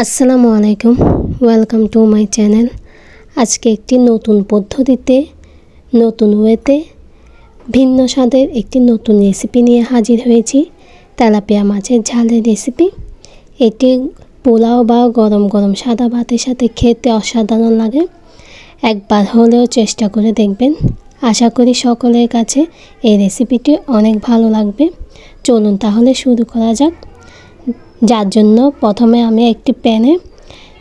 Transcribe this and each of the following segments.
আসসালামু আলাইকুম, welcome to my channel. আজকে একটি নতুন পদ্ধতিতে, নতুন ওয়েতে, ভিন্ন স্বাদের একটি নতুন রেসিপি নিয়ে হাজির হয়েছি। তেলাপিয়া মাছের ঝালের রেসিপি। এটি পোলাও বা গরম গরম সাদা ভাতের সাথে খেতে অসাধারণ লাগে। একবার হলেও চেষ্টা করে দেখবেন। আশা করি সকলের কাছে এই রেসিপিটি অনেক ভালো লাগবে। চলুন তাহলে শুরু করা যাক। যার জন্য প্রথমে আমি একটি প্যানে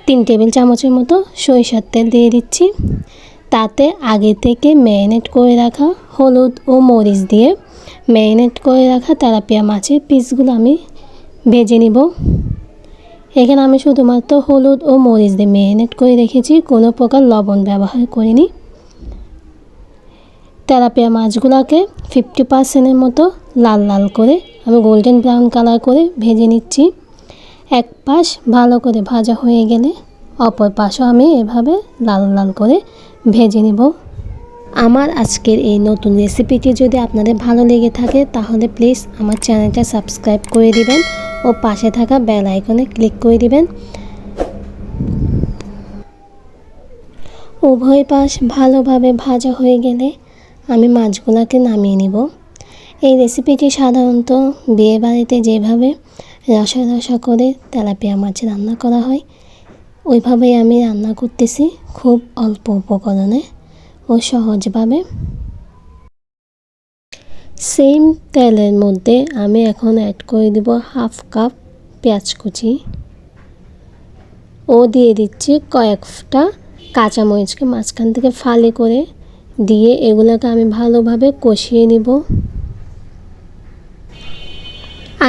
3 টেবিল চামচের মতো সরিষার তেল দিয়ে দিচ্ছি। তাতে আগে থেকে ম্যারিনেট করে রাখা হলুদ ও মরিচ দিয়ে ম্যারিনেট করে রাখা তেলাপিয়া মাছের পিসগুলো আমি ভেজে নিব। এখানে আমি শুধুমাত্র হলুদ ও মরিচ দিয়ে ম্যারিনেট করে রেখেছি, কোনো প্রকার লবণ ব্যবহার করিনি। তেলাপিয়া মাছগুলোকে 50% মতো লাল লাল করে আমি গোল্ডেন ব্রাউন কালার করে ভেজে নিচ্ছি। এক পাশ ভালো করে ভাজা হয়ে গেলে অপর পাশও আমি এভাবে লাল লাল করে ভেজে নেব। আমার আজকের এই নতুন রেসিপিটি যদি আপনাদের ভালো লেগে থাকে তাহলে প্লিজ আমার চ্যানেলটা সাবস্ক্রাইব করে দিবেন ও পাশে থাকা বেল আইকনে ক্লিক করে দিবেন। উভয় পাশ ভালোভাবে ভাজা হয়ে গেলে আমি মাছগুলোকে নামিয়ে নিব। এই রেসিপিটি সাধারণত বিয়েবাড়িতে যেভাবে রসা রসা করে তেলাপিয়া মাছ রান্না করা হয় ওইভাবেই আমি রান্না করতেছি, খুব অল্প উপকরণে ও সহজভাবে। সেম তেলের মধ্যে আমি এখন অ্যাড করে দিব 1/2 কাপ পেঁয়াজ কুচি ও দিয়ে দিচ্ছি কয়েকটা কাঁচামরিচকে মাঝখান থেকে ফালি করে দিয়ে এগুলোকে আমি ভালোভাবে কষিয়ে নিব।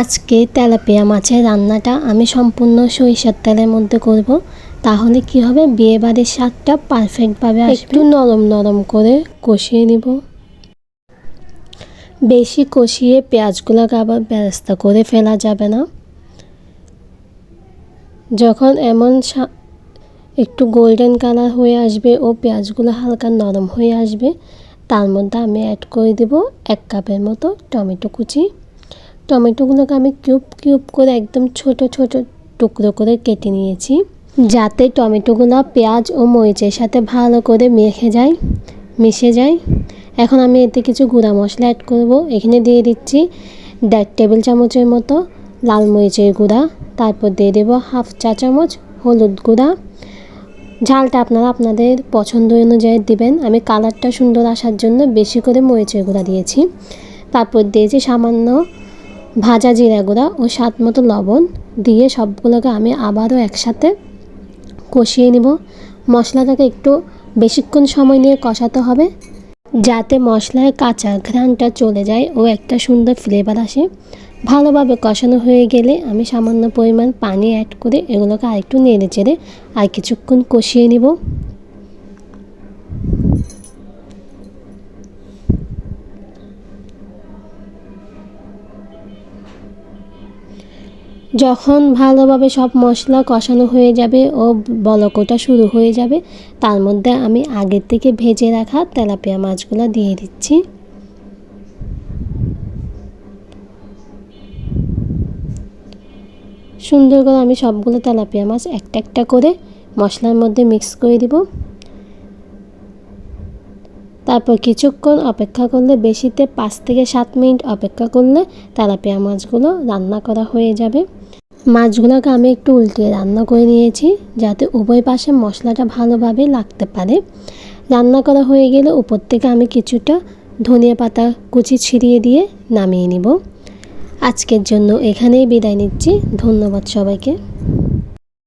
আজকে তেলাপিয়া মাছের রান্নাটা আমি সম্পূর্ণ সরিষার তেলের মধ্যে করব, তাহলে কি হবে বিয়েবাড়ির স্বাদটা পারফেক্টভাবে আসবে। একটু নরম নরম করে কষিয়ে নিব। বেশি কষিয়ে পেঁয়াজগুলোকে আবার বেরেস্তা করে ফেলা যাবে না। যখন এমন একটু গোল্ডেন কালার হয়ে আসবে ও পেঁয়াজগুলো হালকা নরম হয়ে আসবে, তার মধ্যে আমি অ্যাড করে দেব 1 কাপের মতো টমেটো কুচি। টমেটোগুলোকে আমি কিউব কিউব করে একদম ছোট ছোট টুকরো করে কেটে নিয়েছি, যাতে টমেটোগুলো পেঁয়াজ ও মরিচের সাথে ভালো করে মিশে যায়। এখন আমি এতে কিছু গুঁড়া মশলা অ্যাড করব। এখানে দিয়ে দিচ্ছি 1.5 টেবিল চামচের মতো লাল মরিচের গুঁড়া, তারপর দিয়ে দেব 1/2 চা চামচ হলুদ গুঁড়া। ঝালটা আপনারা আপনাদের পছন্দ অনুযায়ী দিবেন। আমি কালারটা সুন্দর আসার জন্য বেশি করে মরিচের গুঁড়া দিয়েছি। তারপর দিয়েছি সামান্য ভাজা জিরা গুঁড়া ও স্বাদ মতো লবণ দিয়ে সবগুলোকে আমি আবারও একসাথে কষিয়ে নিব। মশলাটাকে একটু বেশিক্ষণ সময় নিয়ে কষাতে হবে, যাতে মশলার কাঁচা ঘ্রাণটা চলে যায় ও একটা সুন্দর ফ্লেভার আসে। ভালোভাবে কষানো হয়ে গেলে আমি সামান্য পরিমাণ পানি অ্যাড করে এগুলোকে আরেকটু নেড়ে চেড়ে আর কিছুক্ষণ কষিয়ে নিব। যখন ভালোভাবে সব মশলা কষানো হয়ে যাবে ও বলক ওঠা শুরু হয়ে যাবে, তার মধ্যে আমি আগের থেকে ভেজে রাখা তেলাপিয়া মাছগুলো দিয়ে দিচ্ছি। সুন্দর করে আমি সবগুলো তেলাপিয়া মাছ একটা একটা করে মশলার মধ্যে মিক্স করে দিব। তারপর কিছুক্ষণ অপেক্ষা করলে, বেশিতে 5 থেকে 7 মিনিট অপেক্ষা করলে তেলাপিয়া মাছগুলো রান্না করা হয়ে যাবে। মাছগুলোকে আমি একটু উল্টিয়ে রান্না করে নিয়েছি, যাতে উভয় পাশে মশলাটা ভালোভাবে লাগতে পারে। রান্না করা হয়ে গেলে উপর থেকে আমি কিছুটা ধনিয়া পাতা কুচি ছিটিয়ে দিয়ে নামিয়ে নিব। আজকের জন্য এখানেই বিদায় নিচ্ছি। ধন্যবাদ সবাইকে।